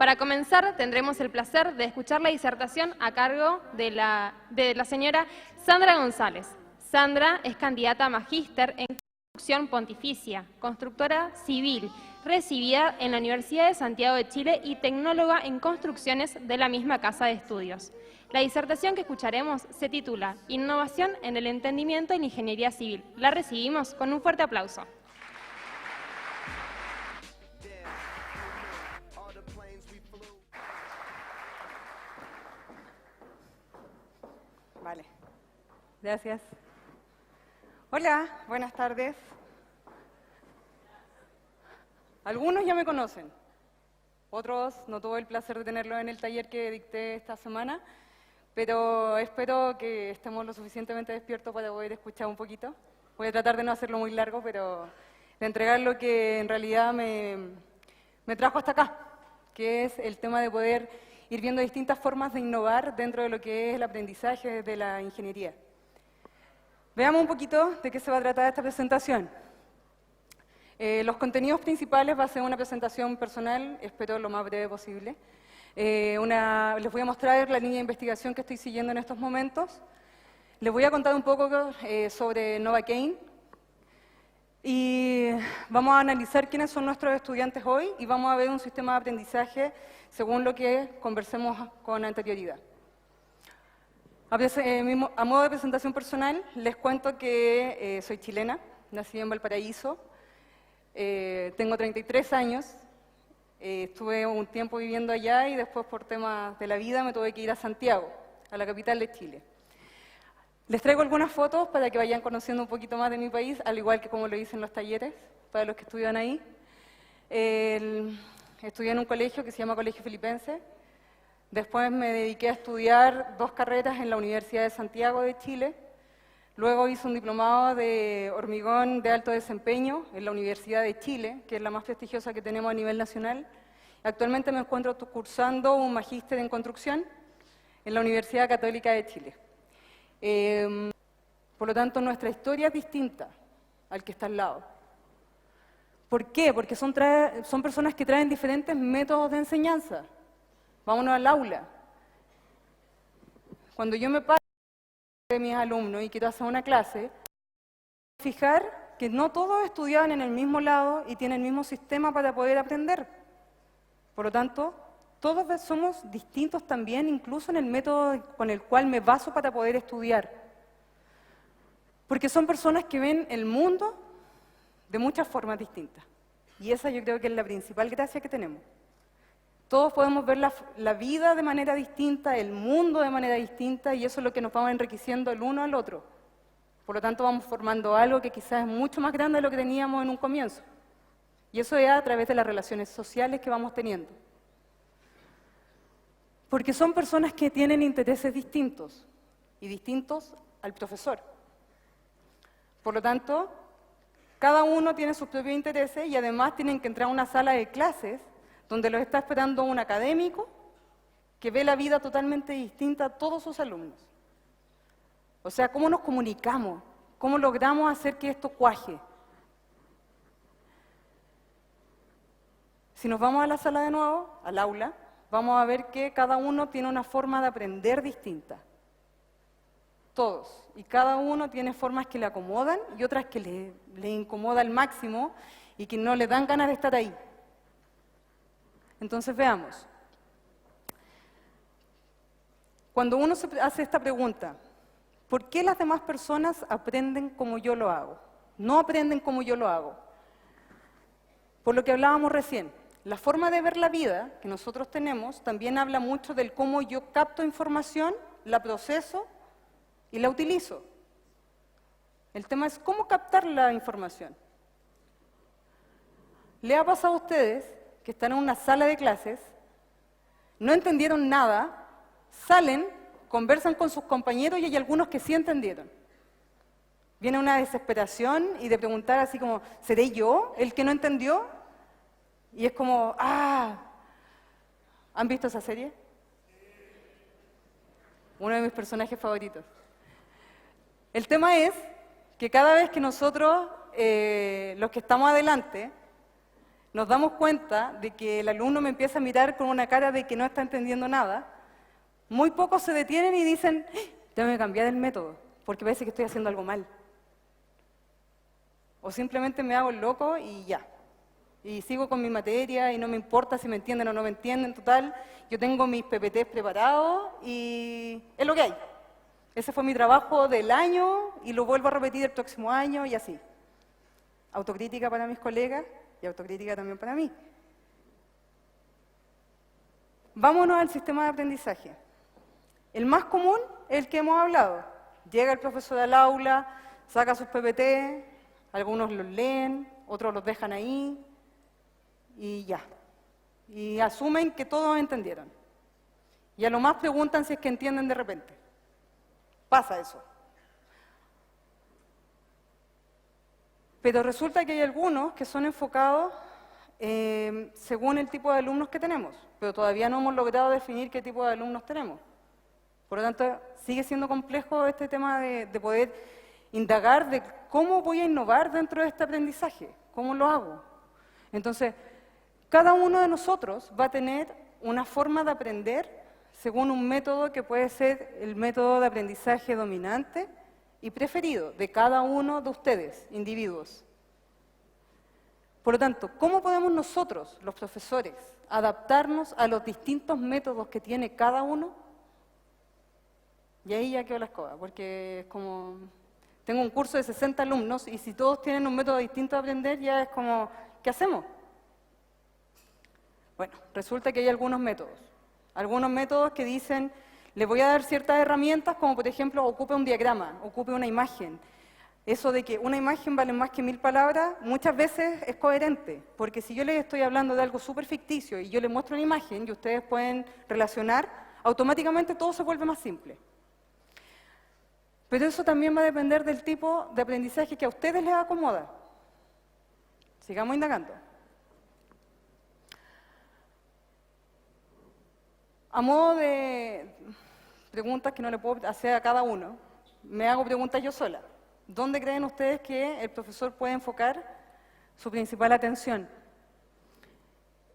Para comenzar, tendremos el placer de escuchar la disertación a cargo de la señora Sandra González. Sandra es candidata a magíster en construcción pontificia, constructora civil, recibida en la Universidad de Santiago de Chile y tecnóloga en construcciones de la misma casa de estudios. La disertación que escucharemos se titula Innovación en el entendimiento en la ingeniería civil. La recibimos con un fuerte aplauso. Vale, gracias. Hola, buenas tardes. Algunos ya me conocen, otros no tuve el placer de tenerlos en el taller que dicté esta semana, pero espero que estemos lo suficientemente despiertos para poder escuchar un poquito. Voy a tratar de no hacerlo muy largo, pero de entregar lo que en realidad me trajo hasta acá, que es el tema de poder ir viendo distintas formas de innovar dentro de lo que es el aprendizaje de la ingeniería. Veamos un poquito de qué se va a tratar esta presentación. Los contenidos principales va a ser una presentación personal, espero lo más breve posible. Les voy a mostrar la línea de investigación que estoy siguiendo en estos momentos. Les voy a contar un poco sobre Novacane. Y vamos a analizar quiénes son nuestros estudiantes hoy y vamos a ver un sistema de aprendizaje según lo que conversemos con anterioridad. A modo de presentación personal, les cuento que soy chilena, nací en Valparaíso, tengo 33 años, estuve un tiempo viviendo allá y después por temas de la vida me tuve que ir a Santiago, a la capital de Chile. Les traigo algunas fotos para que vayan conociendo un poquito más de mi país, al igual que como lo hice en los talleres, para los que estudian ahí. Estudié en un colegio que se llama Colegio Filipense. Después me dediqué a estudiar 2 carreras en la Universidad de Santiago de Chile. Luego hice un diplomado de hormigón de alto desempeño en la Universidad de Chile, que es la más prestigiosa que tenemos a nivel nacional. Actualmente me encuentro cursando un magíster en construcción en la Universidad Católica de Chile. Por lo tanto, nuestra historia es distinta al que está al lado. ¿Por qué? Porque son personas que traen diferentes métodos de enseñanza. Vámonos al aula. Cuando yo me paro de mis alumnos y quiero hacer una clase, fijar que no todos estudiaban en el mismo lado y tienen el mismo sistema para poder aprender. Por lo tanto, todos somos distintos también, incluso en el método con el cual me baso para poder estudiar. Porque son personas que ven el mundo de muchas formas distintas. Y esa yo creo que es la principal gracia que tenemos. Todos podemos ver la vida de manera distinta, el mundo de manera distinta, y eso es lo que nos vamos enriqueciendo el uno al otro. Por lo tanto, vamos formando algo que quizás es mucho más grande de lo que teníamos en un comienzo. Y eso es a través de las relaciones sociales que vamos teniendo. Porque son personas que tienen intereses distintos, y distintos al profesor. Por lo tanto, cada uno tiene sus propios intereses y además tienen que entrar a una sala de clases donde los está esperando un académico que ve la vida totalmente distinta a todos sus alumnos. O sea, ¿cómo nos comunicamos? ¿Cómo logramos hacer que esto cuaje? Si nos vamos a la sala de nuevo, al aula, vamos a ver que cada uno tiene una forma de aprender distinta. Todos. Y cada uno tiene formas que le acomodan y otras que le incomoda al máximo y que no le dan ganas de estar ahí. Entonces veamos. Cuando uno se hace esta pregunta, ¿por qué las demás personas aprenden como yo lo hago? No aprenden como yo lo hago. Por lo que hablábamos recién, la forma de ver la vida que nosotros tenemos también habla mucho del cómo yo capto información, la proceso y la utilizo. El tema es cómo captar la información. ¿Le ha pasado a ustedes que están en una sala de clases, no entendieron nada, salen, conversan con sus compañeros y hay algunos que sí entendieron? Viene una desesperación y de preguntar así como, ¿seré yo el que no entendió? Y es como, ¿han visto esa serie? Uno de mis personajes favoritos. El tema es que cada vez que nosotros, los que estamos adelante, nos damos cuenta de que el alumno me empieza a mirar con una cara de que no está entendiendo nada, muy pocos se detienen y dicen, tengo que cambiar el método, porque parece que estoy haciendo algo mal. O simplemente me hago el loco y ya. Y sigo con mi materia y no me importa si me entienden o no me entienden, total. Yo tengo mis PPTs preparados y es lo que hay. Ese fue mi trabajo del año y lo vuelvo a repetir el próximo año y así. Autocrítica para mis colegas y autocrítica también para mí. Vámonos al sistema de aprendizaje. El más común es el que hemos hablado. Llega el profesor al aula, saca sus PPT, algunos los leen, otros los dejan ahí y ya. Y asumen que todos entendieron. Y a lo más preguntan si es que entienden de repente. Pasa eso. Pero resulta que hay algunos que son enfocados según el tipo de alumnos que tenemos, pero todavía no hemos logrado definir qué tipo de alumnos tenemos. Por lo tanto, sigue siendo complejo este tema de poder indagar de cómo voy a innovar dentro de este aprendizaje, cómo lo hago. Entonces, cada uno de nosotros va a tener una forma de aprender según un método que puede ser el método de aprendizaje dominante y preferido de cada uno de ustedes, individuos. Por lo tanto, ¿cómo podemos nosotros, los profesores, adaptarnos a los distintos métodos que tiene cada uno? Y ahí ya quedó la escoba, porque es como, tengo un curso de 60 alumnos y si todos tienen un método distinto de aprender, ya es como, ¿qué hacemos? Bueno, resulta que hay algunos métodos que dicen, le voy a dar ciertas herramientas, como por ejemplo, ocupe un diagrama, ocupe una imagen. Eso de que una imagen vale más que 1000 palabras, muchas veces es coherente, porque si yo les estoy hablando de algo súper ficticio y yo les muestro una imagen y ustedes pueden relacionar, automáticamente todo se vuelve más simple. Pero eso también va a depender del tipo de aprendizaje que a ustedes les acomoda. Sigamos indagando. A modo de preguntas que no le puedo hacer a cada uno, me hago preguntas yo sola. ¿Dónde creen ustedes que el profesor puede enfocar su principal atención?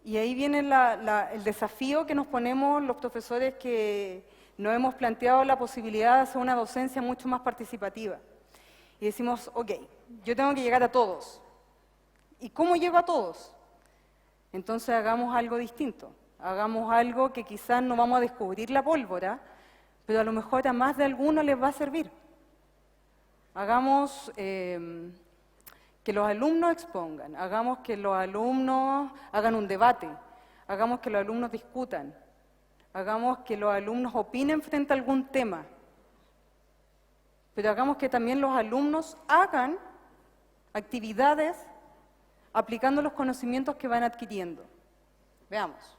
Y ahí viene el desafío que nos ponemos los profesores que nos hemos planteado la posibilidad de hacer una docencia mucho más participativa. Y decimos, ok, yo tengo que llegar a todos. ¿Y cómo llego a todos? Entonces hagamos algo distinto. Hagamos algo que quizás no vamos a descubrir la pólvora, pero a lo mejor a más de alguno les va a servir. Hagamos que los alumnos expongan, hagamos que los alumnos hagan un debate, hagamos que los alumnos discutan, hagamos que los alumnos opinen frente a algún tema, pero hagamos que también los alumnos hagan actividades aplicando los conocimientos que van adquiriendo. Veamos.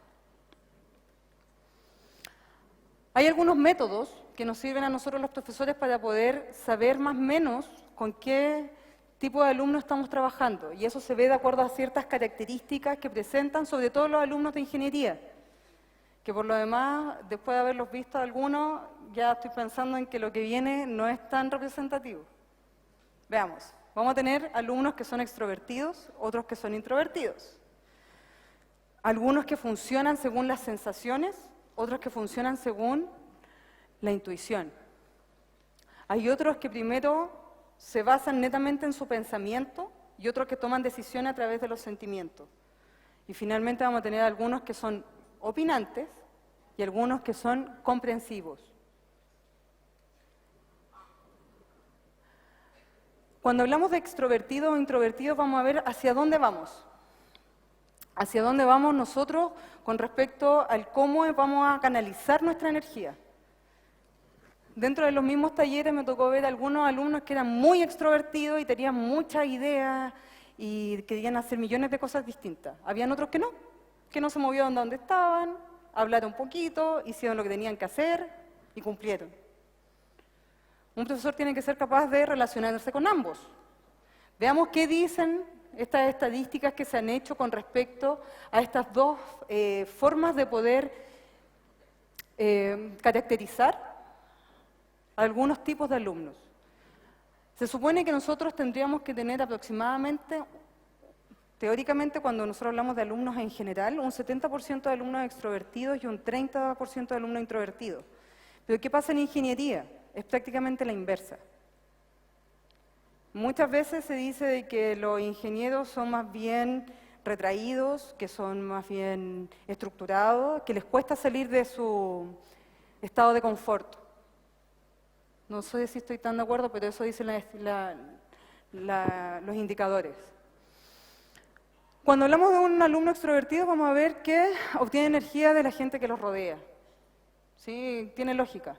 Hay algunos métodos que nos sirven a nosotros los profesores para poder saber más o menos con qué tipo de alumnos estamos trabajando, y eso se ve de acuerdo a ciertas características que presentan sobre todo los alumnos de ingeniería, que por lo demás, después de haberlos visto algunos, ya estoy pensando en que lo que viene no es tan representativo. Veamos, vamos a tener alumnos que son extrovertidos, otros que son introvertidos. Algunos que funcionan según las sensaciones, otros que funcionan según la intuición. Hay otros que primero se basan netamente en su pensamiento y otros que toman decisiones a través de los sentimientos. Y finalmente vamos a tener algunos que son opinantes y algunos que son comprensivos. Cuando hablamos de extrovertidos o introvertidos, vamos a ver hacia dónde vamos. Hacia dónde vamos nosotros con respecto al cómo vamos a canalizar nuestra energía. Dentro de los mismos talleres me tocó ver algunos alumnos que eran muy extrovertidos y tenían muchas ideas y querían hacer millones de cosas distintas. Habían otros que no se movieron de donde estaban, hablaron un poquito, hicieron lo que tenían que hacer y cumplieron. Un profesor tiene que ser capaz de relacionarse con ambos. Veamos qué dicen estas estadísticas que se han hecho con respecto a estas dos formas de poder caracterizar algunos tipos de alumnos. Se supone que nosotros tendríamos que tener aproximadamente Teóricamente, cuando nosotros hablamos de alumnos en general, un 70% de alumnos extrovertidos y un 30% de alumnos introvertidos. Pero ¿qué pasa en ingeniería? Es prácticamente la inversa. Muchas veces se dice de que los ingenieros son más bien retraídos, que son más bien estructurados, que les cuesta salir de su estado de confort. No sé si estoy tan de acuerdo, pero eso dicen los indicadores. Cuando hablamos de un alumno extrovertido, vamos a ver que obtiene energía de la gente que los rodea. ¿Sí? Tiene lógica.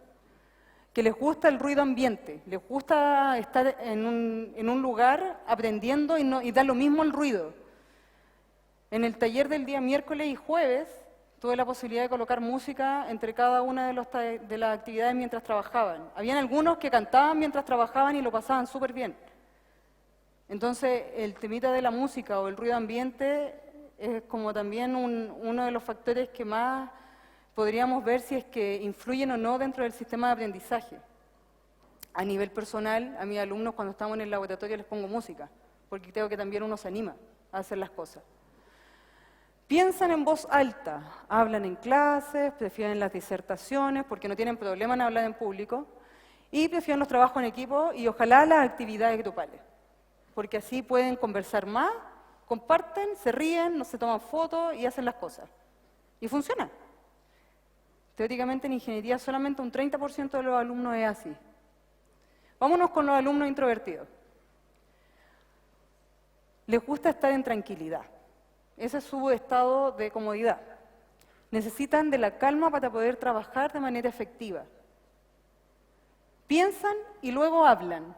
Que les gusta el ruido ambiente, les gusta estar en un lugar aprendiendo y da lo mismo el ruido. En el taller del día miércoles y jueves tuve la posibilidad de colocar música entre cada una de las actividades mientras trabajaban. Habían algunos que cantaban mientras trabajaban y lo pasaban súper bien. Entonces, el temita de la música o el ruido ambiente es como también uno de los factores que más podríamos ver si es que influyen o no dentro del sistema de aprendizaje. A nivel personal, a mis alumnos cuando estamos en el laboratorio les pongo música, porque creo que también uno se anima a hacer las cosas. Piensan en voz alta, hablan en clases, prefieren las disertaciones porque no tienen problema en hablar en público y prefieren los trabajos en equipo y ojalá las actividades grupales, porque así pueden conversar más, comparten, se ríen, no se toman fotos y hacen las cosas. Y funciona. Teóricamente en ingeniería solamente un 30% de los alumnos es así. Vámonos con los alumnos introvertidos. Les gusta estar en tranquilidad. Ese es su estado de comodidad. Necesitan de la calma para poder trabajar de manera efectiva. Piensan y luego hablan.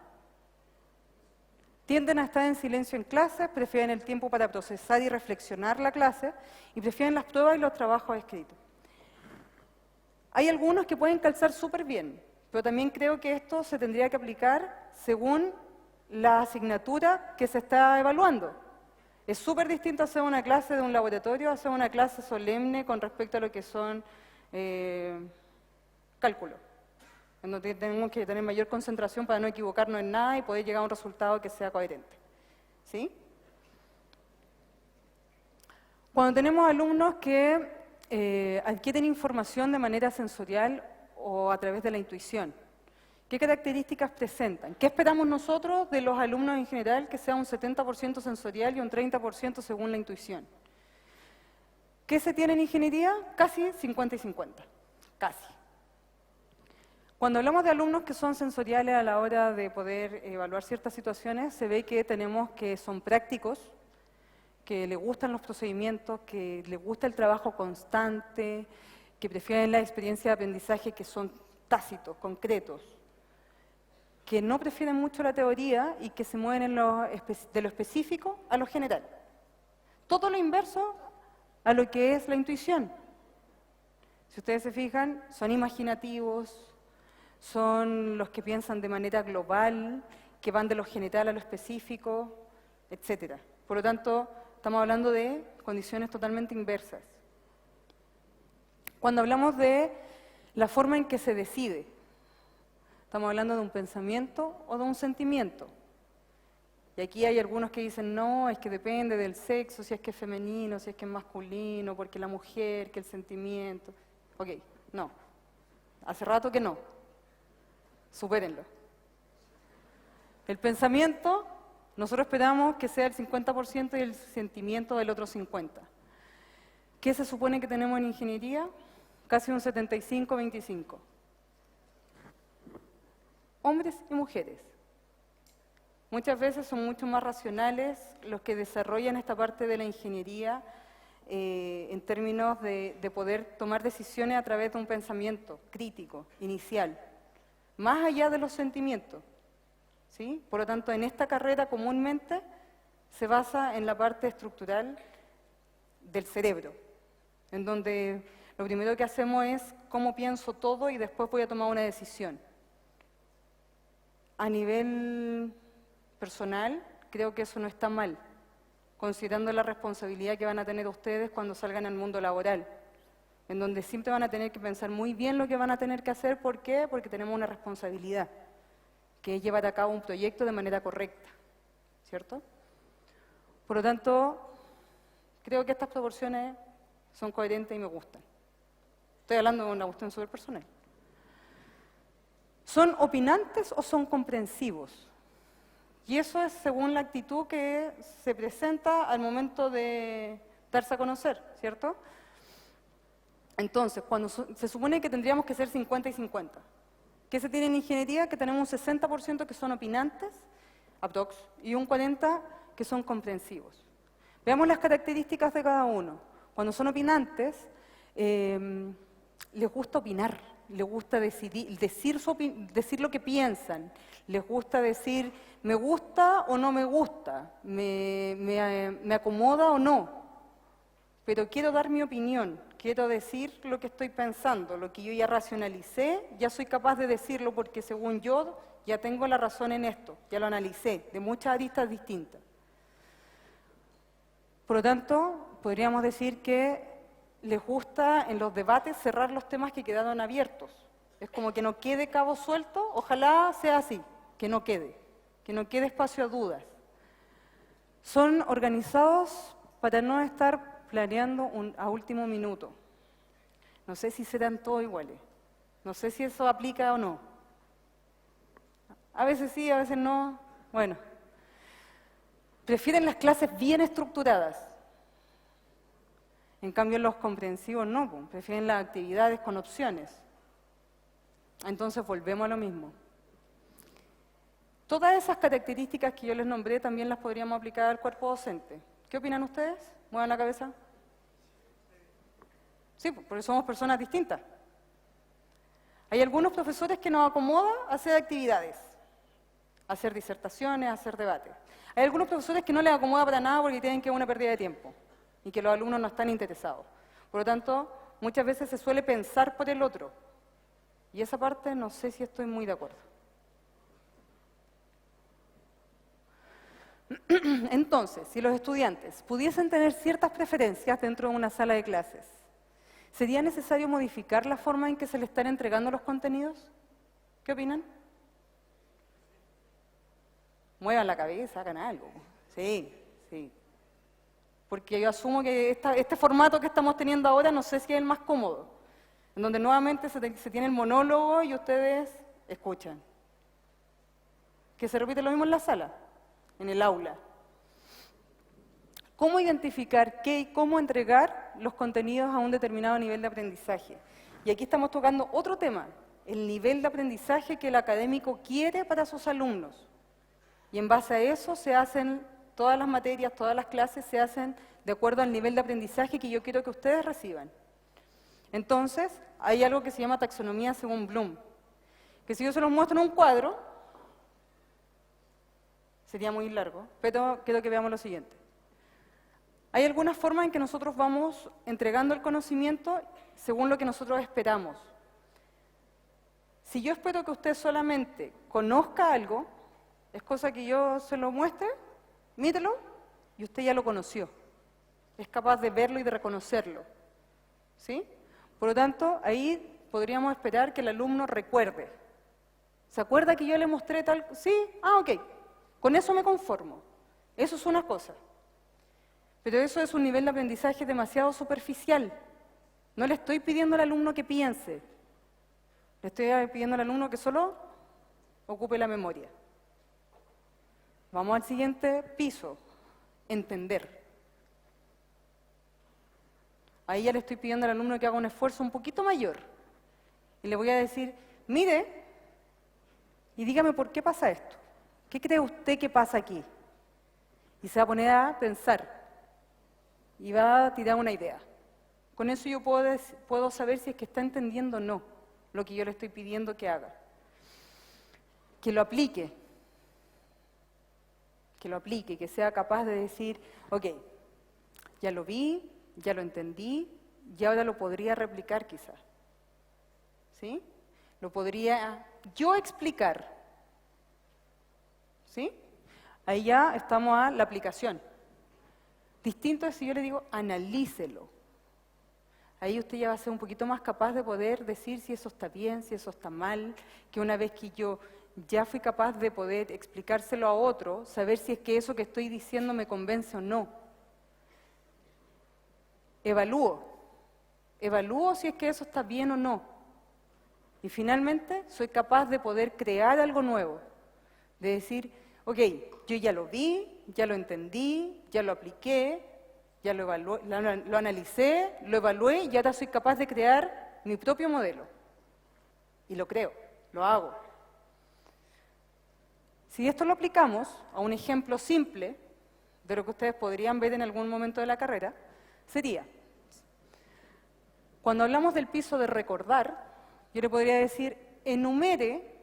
Tienden a estar en silencio en clases, prefieren el tiempo para procesar y reflexionar la clase y prefieren las pruebas y los trabajos escritos. Hay algunos que pueden calzar súper bien, pero también creo que esto se tendría que aplicar según la asignatura que se está evaluando. Es súper distinto hacer una clase de un laboratorio a hacer una clase solemne con respecto a lo que son cálculos, en donde tenemos que tener mayor concentración para no equivocarnos en nada y poder llegar a un resultado que sea coherente. ¿Sí? Cuando tenemos alumnos que adquieren información de manera sensorial o a través de la intuición, ¿qué características presentan? ¿Qué esperamos nosotros de los alumnos en general? Que sea un 70% sensorial y un 30% según la intuición. ¿Qué se tiene en ingeniería? Casi 50 y 50, casi. Cuando hablamos de alumnos que son sensoriales a la hora de poder evaluar ciertas situaciones, se ve que tenemos que son prácticos, que les gustan los procedimientos, que les gusta el trabajo constante, que prefieren la experiencia de aprendizaje que son tácitos, concretos, que no prefieren mucho la teoría y que se mueven de lo específico a lo general. Todo lo inverso a lo que es la intuición. Si ustedes se fijan, son imaginativos, son los que piensan de manera global, que van de lo general a lo específico, etc. Por lo tanto, estamos hablando de condiciones totalmente inversas. Cuando hablamos de la forma en que se decide, estamos hablando de un pensamiento o de un sentimiento. Y aquí hay algunos que dicen, no, es que depende del sexo, si es que es femenino, si es que es masculino, porque la mujer, que el sentimiento. Ok, no. Hace rato que no. Supérenlo. El pensamiento, nosotros esperamos que sea el 50% y el sentimiento del otro 50%. ¿Qué se supone que tenemos en ingeniería? Casi un 75-25. Hombres y mujeres. Muchas veces son mucho más racionales los que desarrollan esta parte de la ingeniería en términos de poder tomar decisiones a través de un pensamiento crítico, inicial, más allá de los sentimientos. ¿Sí? Por lo tanto, en esta carrera comúnmente se basa en la parte estructural del cerebro, en donde lo primero que hacemos es cómo pienso todo y después voy a tomar una decisión. A nivel personal, creo que eso no está mal, considerando la responsabilidad que van a tener ustedes cuando salgan al mundo laboral, en donde siempre van a tener que pensar muy bien lo que van a tener que hacer. ¿Por qué? Porque tenemos una responsabilidad, que es llevar a cabo un proyecto de manera correcta, ¿cierto? Por lo tanto, Creo que estas proporciones son coherentes y me gustan. Estoy hablando de una cuestión súper personal. ¿Son opinantes o son comprensivos? Y eso es según la actitud que se presenta al momento de darse a conocer, ¿cierto? Entonces, cuando se supone que tendríamos que ser 50 y 50. ¿Qué se tiene en ingeniería? Que tenemos un 60% que son opinantes, aprox, y un 40% que son comprensivos. Veamos las características de cada uno. Cuando son opinantes, les gusta opinar, les gusta decir lo que piensan, les gusta decir me gusta o no me gusta, me acomoda o no, pero quiero dar mi opinión, quiero decir lo que estoy pensando, lo que yo ya racionalicé, ya soy capaz de decirlo porque según yo ya tengo la razón en esto, ya lo analicé, de muchas aristas distintas. Por lo tanto, podríamos decir que les gusta en los debates cerrar los temas que quedaron abiertos. Es como que no quede cabo suelto, ojalá sea así, que no quede espacio a dudas. Son organizados para no estar planeando a último minuto. No sé si serán todos iguales, no sé si eso aplica o no. A veces sí, a veces no. Bueno, prefieren las clases bien estructuradas. En cambio, los comprensivos no, prefieren las actividades con opciones. Entonces, volvemos a lo mismo. Todas esas características que yo les nombré también las podríamos aplicar al cuerpo docente. ¿Qué opinan ustedes? ¿Muevan la cabeza? Sí, porque somos personas distintas. Hay algunos profesores que nos acomoda hacer actividades, hacer disertaciones, hacer debates. Hay algunos profesores que no les acomoda para nada porque tienen que una pérdida de tiempo y que los alumnos no están interesados. Por lo tanto, muchas veces se suele pensar por el otro. Y esa parte no sé si estoy muy de acuerdo. Entonces, si los estudiantes pudiesen tener ciertas preferencias dentro de una sala de clases, ¿sería necesario modificar la forma en que se les están entregando los contenidos? ¿Qué opinan? Muevan la cabeza, hagan algo. Sí, sí. Porque yo asumo que este formato que estamos teniendo ahora no sé si es el más cómodo, en donde nuevamente se tiene el monólogo y ustedes escuchan. Que se repite lo mismo en la sala, en el aula. ¿Cómo identificar qué y cómo entregar los contenidos a un determinado nivel de aprendizaje? Y aquí estamos tocando otro tema, el nivel de aprendizaje que el académico quiere para sus alumnos. Y en base a eso se hacen todas las materias, todas las clases se hacen de acuerdo al nivel de aprendizaje que yo quiero que ustedes reciban. Entonces, hay algo que se llama taxonomía según Bloom, que si yo se los muestro en un cuadro, sería muy largo, pero quiero que veamos lo siguiente. Hay algunas formas en que nosotros vamos entregando el conocimiento según lo que nosotros esperamos. Si yo espero que usted solamente conozca algo, es cosa que yo se lo muestre, mírelo, y usted ya lo conoció. Es capaz de verlo y de reconocerlo. ¿Sí? Por lo tanto, ahí podríamos esperar que el alumno recuerde. ¿Se acuerda que yo le mostré tal? Sí, ok. Con eso me conformo. Eso es una cosa. Pero eso es un nivel de aprendizaje demasiado superficial. No le estoy pidiendo al alumno que piense. Le estoy pidiendo al alumno que solo ocupe la memoria. Vamos al siguiente piso. Entender. Ahí ya le estoy pidiendo al alumno que haga un esfuerzo un poquito mayor. Y le voy a decir, mire, y dígame por qué pasa esto. ¿Qué cree usted que pasa aquí? Y se va a poner a pensar. Y va a tirar una idea. Con eso yo puedo saber si es que está entendiendo o no lo que yo le estoy pidiendo que haga. Que lo aplique. Que lo aplique, que sea capaz de decir, ok, ya lo vi, ya lo entendí, y ahora lo podría replicar quizás. ¿Sí? Lo podría yo explicar. ¿Sí? Ahí ya estamos a la aplicación. Distinto es si yo le digo, analícelo. Ahí usted ya va a ser un poquito más capaz de poder decir si eso está bien, si eso está mal, que una vez que yo ya fui capaz de poder explicárselo a otro, saber si es que eso que estoy diciendo me convence o no. evalúo. Evalúo si es que eso está bien o no. Y finalmente soy capaz de poder crear algo nuevo. De decir, ok, yo ya lo vi, ya lo entendí, ya lo apliqué, ya lo evalué, lo analicé, lo evalué y ahora soy capaz de crear mi propio modelo. Y lo creo, lo hago. Si esto lo aplicamos a un ejemplo simple de lo que ustedes podrían ver en algún momento de la carrera, sería, cuando hablamos del piso de recordar, yo le podría decir, enumere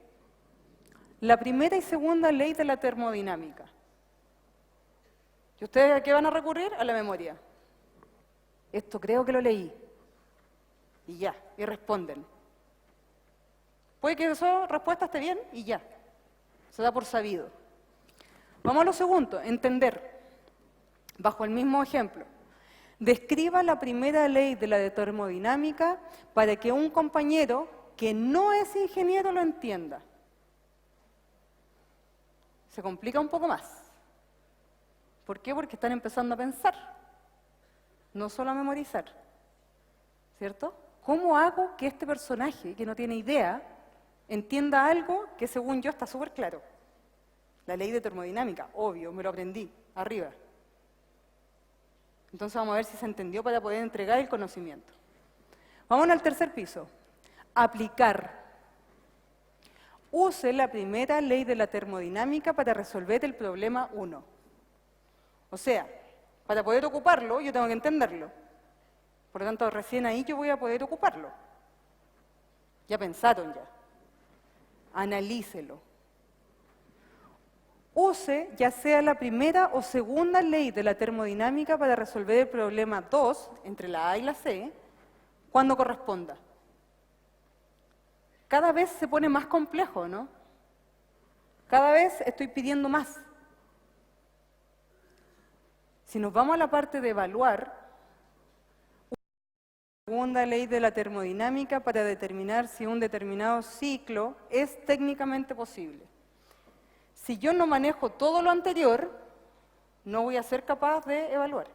la primera y segunda ley de la termodinámica. ¿Y ustedes a qué van a recurrir? A la memoria. Esto creo que lo leí. Y ya, y responden. Puede que esa respuesta esté bien y ya. Se da por sabido. Vamos a lo segundo, entender. Bajo el mismo ejemplo. Describa la primera ley de la termodinámica para que un compañero que no es ingeniero lo entienda. Se complica un poco más. ¿Por qué? Porque están empezando a pensar, no solo a memorizar. ¿Cierto? ¿Cómo hago que este personaje, que no tiene idea, entienda algo que según yo está súper claro? La ley de termodinámica, obvio, me lo aprendí, arriba. Entonces vamos a ver si se entendió para poder entregar el conocimiento. Vamos al tercer piso. Aplicar. Use la primera ley de la termodinámica para resolver el problema 1. O sea, para poder ocuparlo, yo tengo que entenderlo. Por lo tanto, recién ahí yo voy a poder ocuparlo. Ya pensaron ya. Analícelo. Use ya sea la primera o segunda ley de la termodinámica para resolver el problema 2, entre la A y la C, cuando corresponda. Cada vez se pone más complejo, ¿no? Cada vez estoy pidiendo más. Si nos vamos a la parte de evaluar, segunda ley de la termodinámica para determinar si un determinado ciclo es técnicamente posible. Si yo no manejo todo lo anterior, no voy a ser capaz de evaluar.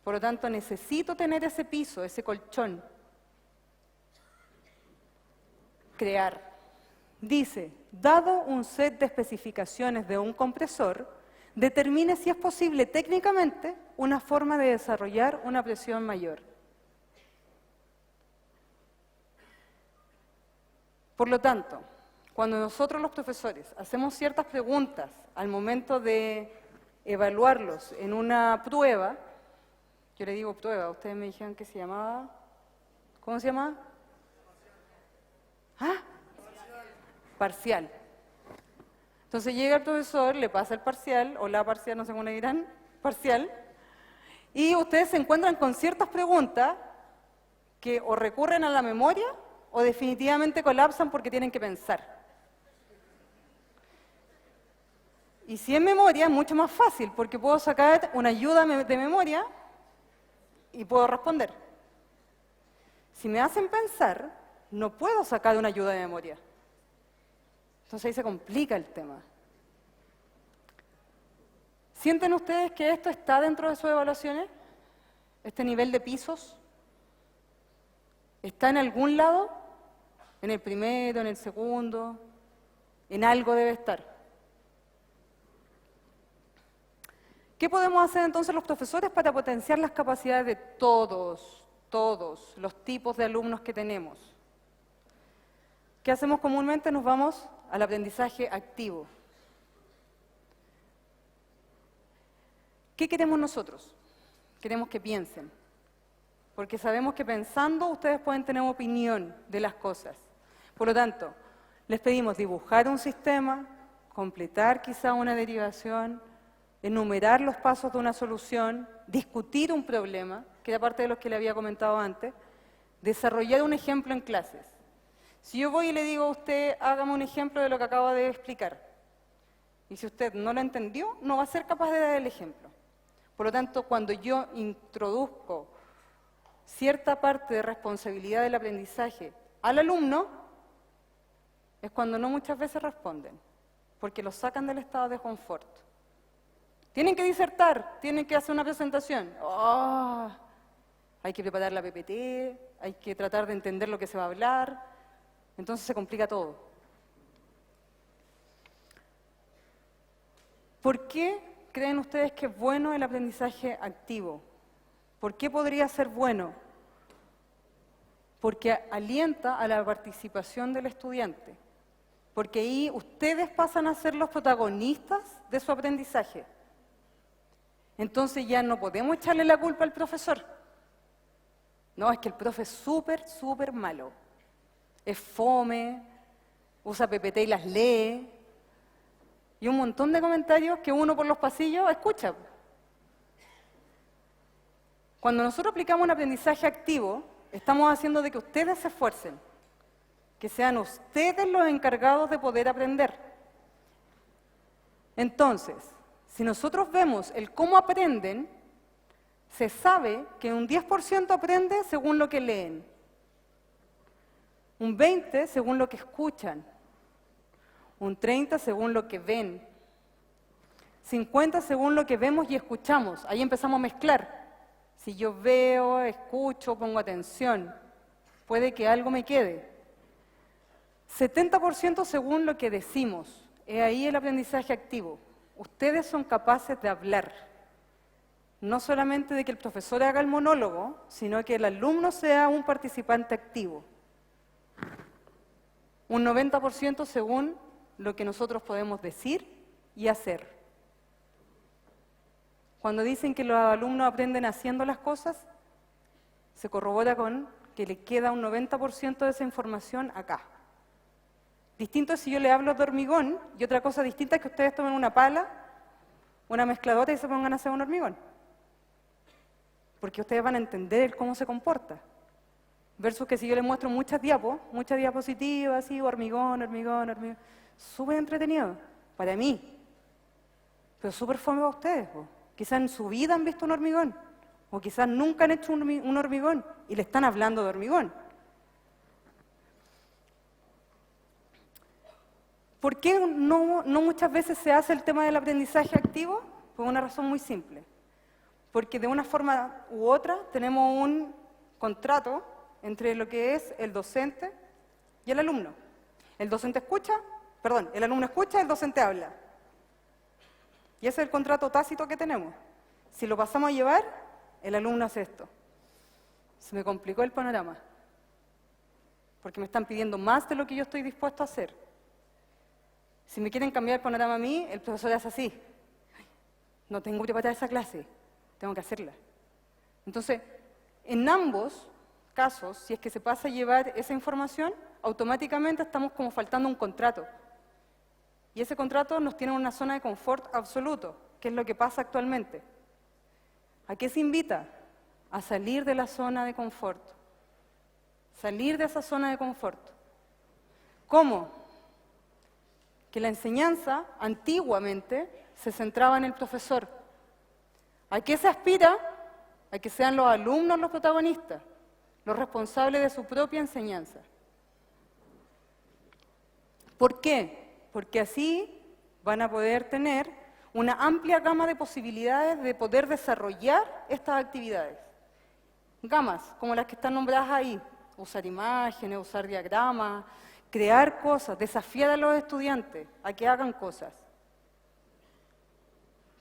Por lo tanto, necesito tener ese piso, ese colchón. Crear. Dice, dado un set de especificaciones de un compresor, determine si es posible técnicamente una forma de desarrollar una presión mayor. Por lo tanto, cuando nosotros los profesores hacemos ciertas preguntas al momento de evaluarlos en una prueba, yo le digo prueba, ustedes me dijeron que se llamaba, ¿cómo se llama? ¿Ah? Parcial. Entonces llega el profesor, le pasa el parcial, o la parcial, no sé cómo le dirán, parcial, y ustedes se encuentran con ciertas preguntas que o recurren a la memoria o definitivamente colapsan porque tienen que pensar. Y si es memoria, es mucho más fácil, porque puedo sacar una ayuda de memoria y puedo responder. Si me hacen pensar, no puedo sacar una ayuda de memoria. Entonces ahí se complica el tema. ¿Sienten ustedes que esto está dentro de sus evaluaciones? ¿Este nivel de pisos? ¿Está en algún lado? ¿En el primero, en el segundo? En algo debe estar. ¿Qué podemos hacer entonces los profesores para potenciar las capacidades de todos los tipos de alumnos que tenemos? ¿Qué hacemos comúnmente? Nos vamos al aprendizaje activo. ¿Qué queremos nosotros? Queremos que piensen, porque sabemos que pensando ustedes pueden tener opinión de las cosas. Por lo tanto, les pedimos dibujar un sistema, completar quizá una derivación, enumerar los pasos de una solución, discutir un problema, que era parte de los que le había comentado antes, desarrollar un ejemplo en clases. Si yo voy y le digo a usted, hágame un ejemplo de lo que acabo de explicar, y si usted no lo entendió, no va a ser capaz de dar el ejemplo. Por lo tanto, cuando yo introduzco cierta parte de responsabilidad del aprendizaje al alumno, es cuando no muchas veces responden, porque los sacan del estado de confort. Tienen que disertar, tienen que hacer una presentación. ¡Oh! hay que preparar la PPT, hay que tratar de entender lo que se va a hablar, entonces se complica todo. ¿Por qué creen ustedes que es bueno el aprendizaje activo? ¿Por qué podría ser bueno? Porque alienta a la participación del estudiante, porque ahí ustedes pasan a ser los protagonistas de su aprendizaje. Entonces ya no podemos echarle la culpa al profesor. No, es que el profe es súper malo. Es fome, usa PPT y las lee, y un montón de comentarios que uno por los pasillos escucha. Cuando nosotros aplicamos un aprendizaje activo, estamos haciendo de que ustedes se esfuercen, que sean ustedes los encargados de poder aprender. Entonces, si nosotros vemos el cómo aprenden, se sabe que un 10% aprende según lo que leen, un 20% según lo que escuchan, un 30% según lo que ven, 50% según lo que vemos y escuchamos. Ahí empezamos a mezclar. Si yo veo, escucho, pongo atención, puede que algo me quede. 70% según lo que decimos. Es ahí el aprendizaje activo. Ustedes son capaces de hablar. No solamente de que el profesor haga el monólogo, sino que el alumno sea un participante activo. Un 90% según lo que nosotros podemos decir y hacer. Cuando dicen que los alumnos aprenden haciendo las cosas, se corrobora con que le queda un 90% de esa información acá. Distinto es si yo le hablo de hormigón, y otra cosa distinta es que ustedes tomen una pala, una mezcladora y se pongan a hacer un hormigón. Porque ustedes van a entender cómo se comporta. Versus que si yo les muestro muchas diapositivas, así, hormigón. Súper entretenido, para mí. Pero súper fome para ustedes, po. Quizás en su vida han visto un hormigón, o quizás nunca han hecho un hormigón y le están hablando de hormigón. ¿Por qué no muchas veces se hace el tema del aprendizaje activo? Por una razón muy simple. Porque de una forma u otra tenemos un contrato entre lo que es el docente y el alumno. El alumno escucha, el docente habla. Y ese es el contrato tácito que tenemos. Si lo pasamos a llevar, el alumno hace esto. Se me complicó el panorama. Porque me están pidiendo más de lo que yo estoy dispuesto a hacer. Si me quieren cambiar el panorama a mí, el profesor hace así. No tengo que preparar esa clase, tengo que hacerla. Entonces, en ambos casos, si es que se pasa a llevar esa información, automáticamente estamos como faltando un contrato. Y ese contrato nos tiene en una zona de confort absoluto, que es lo que pasa actualmente. ¿A qué se invita? A salir de la zona de confort. Salir de esa zona de confort. ¿Cómo? Que la enseñanza, antiguamente, se centraba en el profesor. ¿A qué se aspira? A que sean los alumnos los protagonistas, los responsables de su propia enseñanza. ¿Por qué? Porque así van a poder tener una amplia gama de posibilidades de poder desarrollar estas actividades. Gamas, como las que están nombradas ahí, usar imágenes, usar diagramas, crear cosas, desafiar a los estudiantes a que hagan cosas.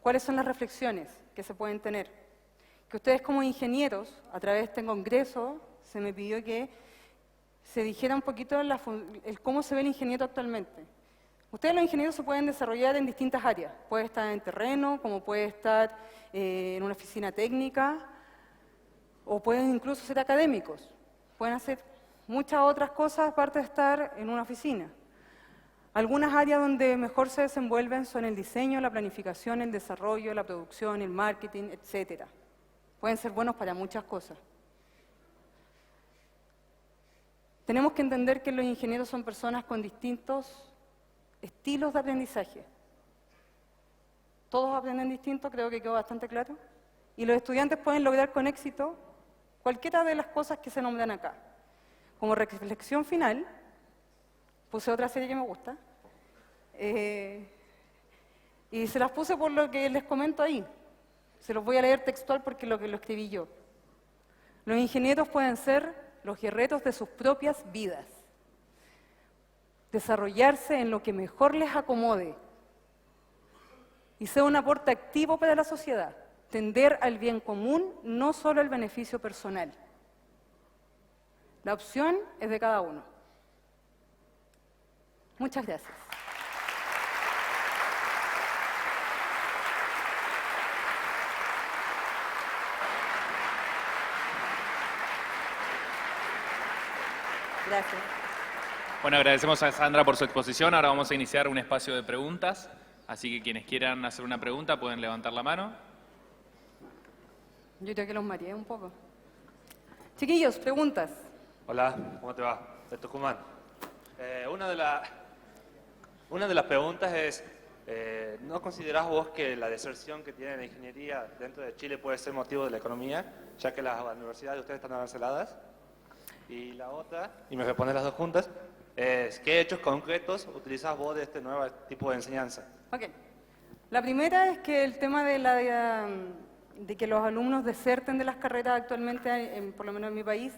¿Cuáles son las reflexiones que se pueden tener? Que ustedes como ingenieros, a través de este congreso, se me pidió que se dijera un poquito el cómo se ve el ingeniero actualmente. Ustedes los ingenieros se pueden desarrollar en distintas áreas. Puede estar en terreno, como puede estar en una oficina técnica, o pueden incluso ser académicos. Pueden hacer muchas otras cosas aparte de estar en una oficina. Algunas áreas donde mejor se desenvuelven son el diseño, la planificación, el desarrollo, la producción, el marketing, etc. Pueden ser buenos para muchas cosas. Tenemos que entender que los ingenieros son personas con distintos estilos de aprendizaje. Todos aprenden distinto, creo que quedó bastante claro. Y los estudiantes pueden lograr con éxito cualquiera de las cosas que se nombran acá. Como reflexión final, puse otra serie que me gusta, y se las puse por lo que les comento ahí. Se los voy a leer textual porque lo escribí yo. Los ingenieros pueden ser los guerreros de sus propias vidas, desarrollarse en lo que mejor les acomode y ser un aporte activo para la sociedad, tender al bien común, no solo al beneficio personal. La opción es de cada uno. Muchas gracias. Gracias. Bueno, agradecemos a Sandra por su exposición. Ahora vamos a iniciar un espacio de preguntas. Así que quienes quieran hacer una pregunta pueden levantar la mano. Yo creo que los mareé un poco. Chiquillos, preguntas. Hola, ¿cómo te va? De Tucumán. Una de las preguntas es, ¿no considerás vos que la deserción que tiene la ingeniería dentro de Chile puede ser motivo de la economía, ya que las universidades de ustedes están aranceladas? Y la otra, y me voy a poner las dos juntas, es ¿qué hechos concretos utilizás vos de este nuevo tipo de enseñanza? Ok. La primera es que el tema de que los alumnos deserten de las carreras actualmente, por lo menos en mi país,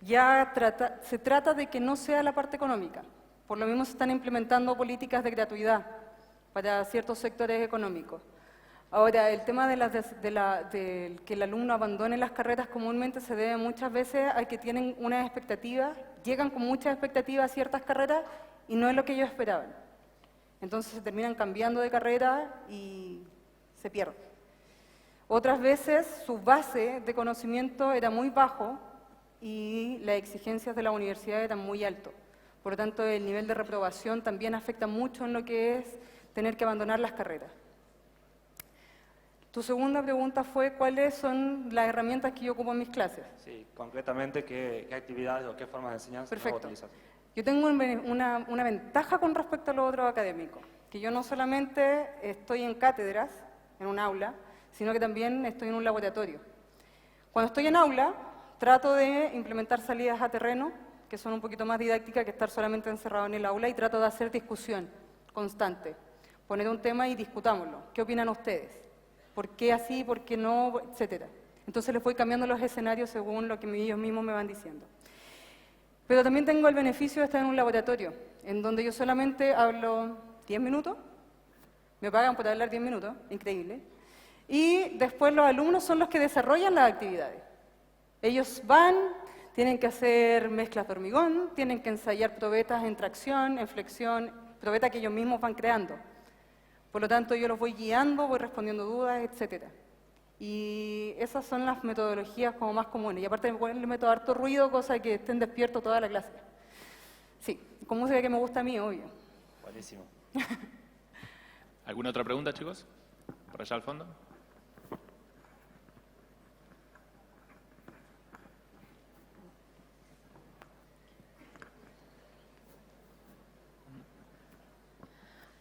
ya se trata de que no sea la parte económica. Por lo mismo se están implementando políticas de gratuidad para ciertos sectores económicos. Ahora, el tema de que el alumno abandone las carreras comúnmente se debe muchas veces a que tienen unas expectativas, llegan con muchas expectativas a ciertas carreras y no es lo que ellos esperaban. Entonces se terminan cambiando de carrera y se pierden. Otras veces su base de conocimiento era muy bajo y las exigencias de la universidad eran muy altas. Por lo tanto, el nivel de reprobación también afecta mucho en lo que es tener que abandonar las carreras. Tu segunda pregunta fue cuáles son las herramientas que yo ocupo en mis clases. Sí, concretamente, ¿qué actividades o qué formas de enseñanza Perfecto. utilizas? Yo tengo una ventaja con respecto a los otros académicos, que yo no solamente estoy en cátedras, en un aula, sino que también estoy en un laboratorio. Cuando estoy en aula, trato de implementar salidas a terreno, que son un poquito más didácticas que estar solamente encerrado en el aula, y trato de hacer discusión constante. Poner un tema y discutámoslo. ¿Qué opinan ustedes? ¿Por qué así? ¿Por qué no? Etcétera. Entonces les voy cambiando los escenarios según lo que ellos mismos me van diciendo. Pero también tengo el beneficio de estar en un laboratorio, en donde yo solamente hablo 10 minutos, me pagan por hablar 10 minutos, increíble, y después los alumnos son los que desarrollan las actividades. Ellos van, tienen que hacer mezclas de hormigón, tienen que ensayar probetas en tracción, en flexión, probetas que ellos mismos van creando. Por lo tanto, yo los voy guiando, voy respondiendo dudas, etcétera. Y esas son las metodologías como más comunes. Y aparte le meto harto ruido, cosa que estén despiertos toda la clase. Sí, con música que me gusta a mí, obvio. Buenísimo. ¿Alguna otra pregunta, chicos? Por allá al fondo.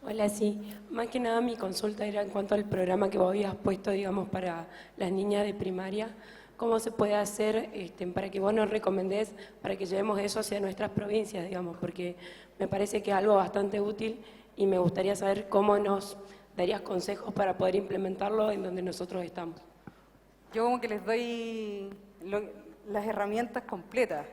Hola, sí. Más que nada mi consulta era en cuanto al programa que vos habías puesto, digamos, para las niñas de primaria. ¿Cómo se puede hacer para que vos nos recomendés, para que llevemos eso hacia nuestras provincias, digamos? Porque me parece que es algo bastante útil y me gustaría saber cómo nos darías consejos para poder implementarlo en donde nosotros estamos. Yo como que les doy las herramientas completas.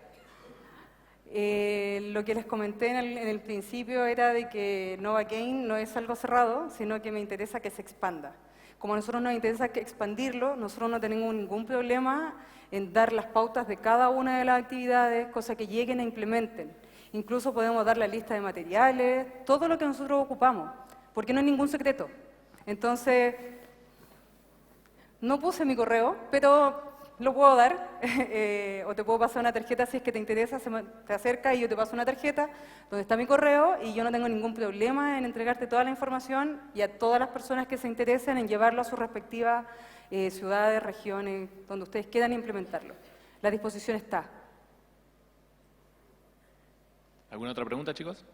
Lo que les comenté en el principio era de que Novocaine no es algo cerrado, sino que me interesa que se expanda. Como a nosotros nos interesa expandirlo, nosotros no tenemos ningún problema en dar las pautas de cada una de las actividades, cosas que lleguen e implementen. Incluso podemos dar la lista de materiales, todo lo que nosotros ocupamos, porque no hay ningún secreto. Entonces, no puse mi correo, pero lo puedo dar, o te puedo pasar una tarjeta si es que te interesa, te acercas y yo te paso una tarjeta donde está mi correo y yo no tengo ningún problema en entregarte toda la información y a todas las personas que se interesen en llevarlo a sus respectivas ciudades, regiones, donde ustedes quieran implementarlo. La disposición está. ¿Alguna otra pregunta, chicos?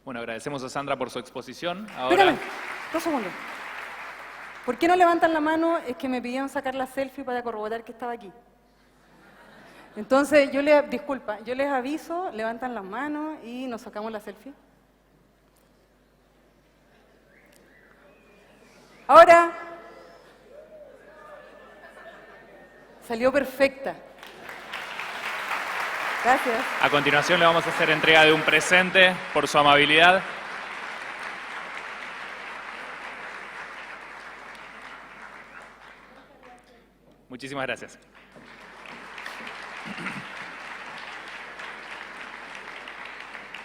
Bueno, agradecemos a Sandra por su exposición. Ahora... Espérame, 2 segundos. ¿Por qué no levantan la mano? Es que me pidieron sacar la selfie para corroborar que estaba aquí. Entonces, yo les aviso, levantan las manos y nos sacamos la selfie. Ahora, Salió perfecta. Gracias. A continuación le vamos a hacer entrega de un presente por su amabilidad. Muchísimas gracias.